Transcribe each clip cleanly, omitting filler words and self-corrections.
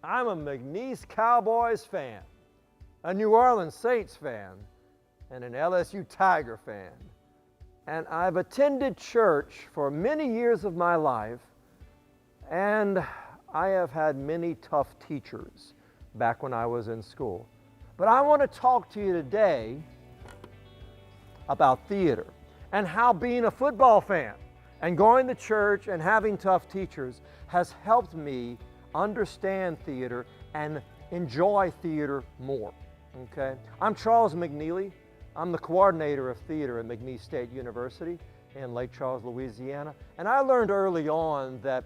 I'm a McNeely Cowboys fan, a New Orleans Saints fan, and an LSU Tiger fan. And I've attended church for many years of my life, and I have had many tough teachers back when I was in school. But I want to talk to you today about theater and how being a football fan and going to church and having tough teachers has helped me understand theater and enjoy theater more. Okay? I'm Charles McNeely. I'm the coordinator of theater at McNeely State University in Lake Charles, Louisiana. And I learned early on that,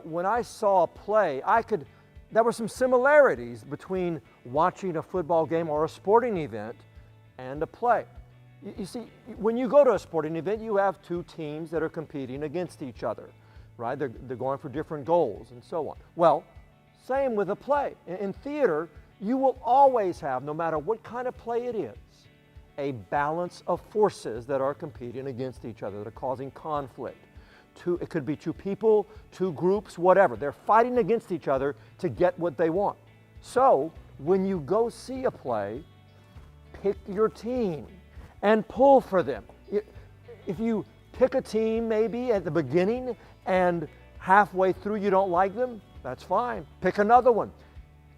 when I saw a play, there were some similarities between watching a football game or a sporting event and a play. You see, when you go to a sporting event, you have two teams that are competing against each other, right? They're going for different goals and so on. Well, same with a play. In theater, you will always have, no matter what kind of play it is, a balance of forces that are competing against each other, that are causing conflict. It could be two people, two groups, whatever. They're fighting against each other to get what they want. So, when you go see a play, pick your team and pull for them. If you pick a team maybe at the beginning and halfway through you don't like them, that's fine. Pick another one.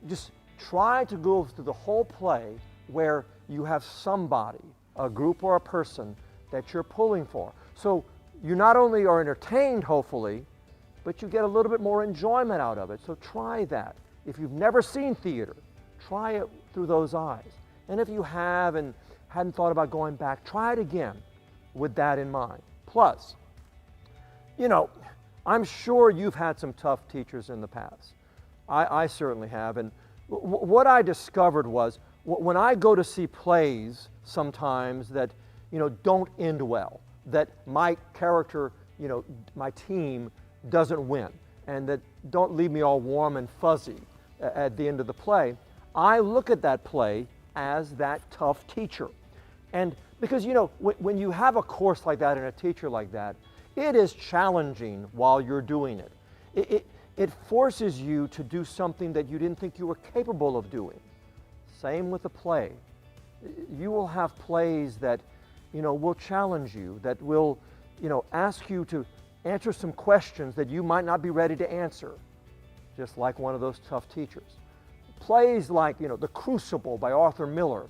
Just try to go through the whole play where you have somebody, a group or a person that you're pulling for. So you not only are entertained, hopefully, but you get a little bit more enjoyment out of it. So try that. If you've never seen theater, try it through those eyes. And if you have and hadn't thought about going back, try it again with that in mind. Plus, I'm sure you've had some tough teachers in the past. I certainly have. And what I discovered was when I go to see plays sometimes that, don't end well, that my character, my team doesn't win, and that don't leave me all warm and fuzzy at the end of the play, I look at that play as that tough teacher. And because, when you have a course like that and a teacher like that, it is challenging while you're doing it. It forces you to do something that you didn't think you were capable of doing. Same with a play. You will have plays that, will challenge you, that will, ask you to answer some questions that you might not be ready to answer, just like one of those tough teachers. Plays like, The Crucible by Arthur Miller,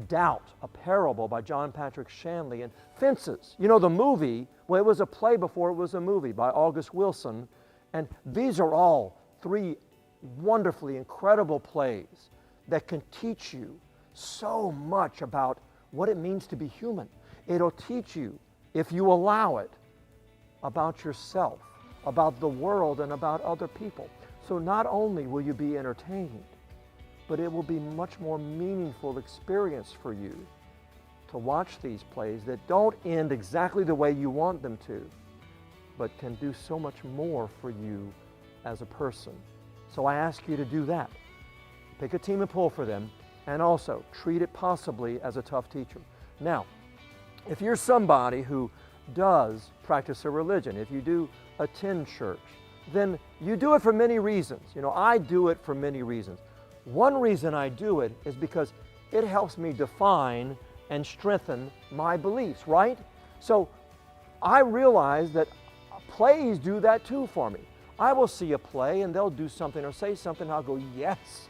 Doubt, a Parable by John Patrick Shanley, and Fences. The movie, well, it was a play before it was a movie by August Wilson, and these are all three wonderfully incredible plays that can teach you so much about what it means to be human. It'll teach you, if you allow it, about yourself, about the world, and about other people. So not only will you be entertained, but it will be much more meaningful experience for you to watch these plays that don't end exactly the way you want them to, but can do so much more for you as a person. So I ask you to do that. Pick a team and pull for them, and also treat it possibly as a tough teacher. Now, if you're somebody who does practice a religion, if you do attend church, then you do it for many reasons. I do it for many reasons. One reason I do it is because it helps me define and strengthen my beliefs, right? So I realize that plays do that too for me. I will see a play and they'll do something or say something, and I'll go, yes,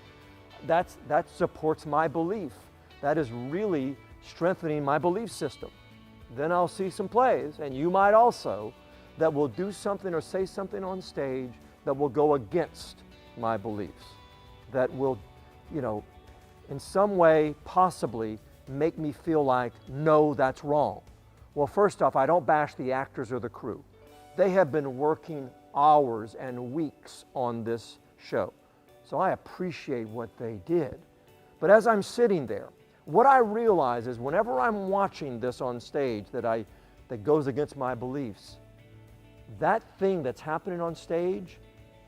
that supports my belief. That is really strengthening my belief system. Then I'll see some plays, and you might also, that will do something or say something on stage that will go against my beliefs, that will, in some way possibly make me feel like, no, that's wrong. Well, first off, I don't bash the actors or the crew. They have been working hours and weeks on this show. So I appreciate what they did. But as I'm sitting there, what I realize is whenever I'm watching this on stage that goes against my beliefs, that thing that's happening on stage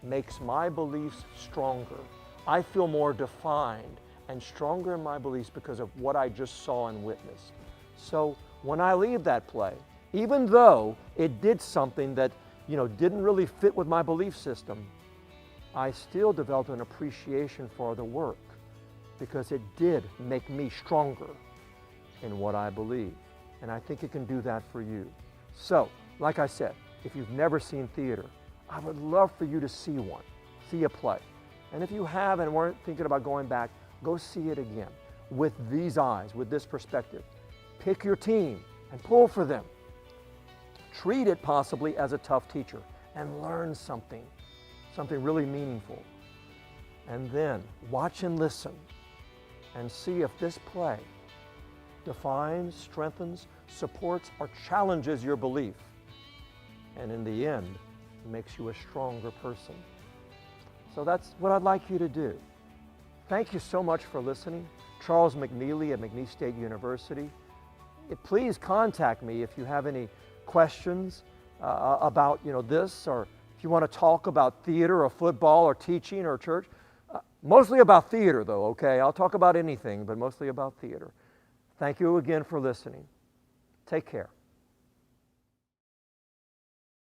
makes my beliefs stronger. I feel more defined and stronger in my beliefs because of what I just saw and witnessed. So when I leave that play, even though it did something that, didn't really fit with my belief system, I still developed an appreciation for the work because it did make me stronger in what I believe. And I think it can do that for you. So, like I said, if you've never seen theater, I would love for you to see one, see a play. And if you have and weren't thinking about going back, go see it again with these eyes, with this perspective. Pick your team and pull for them. Treat it possibly as a tough teacher and learn something really meaningful. And then watch and listen and see if this play defines, strengthens, supports, or challenges your belief. And in the end, makes you a stronger person. So that's what I'd like you to do. Thank you so much for listening. Charles McNeely at McNeely State University. Please contact me if you have any questions about this, or if you want to talk about theater or football or teaching or church. Mostly about theater though, okay? I'll talk about anything, but mostly about theater. Thank you again for listening. Take care.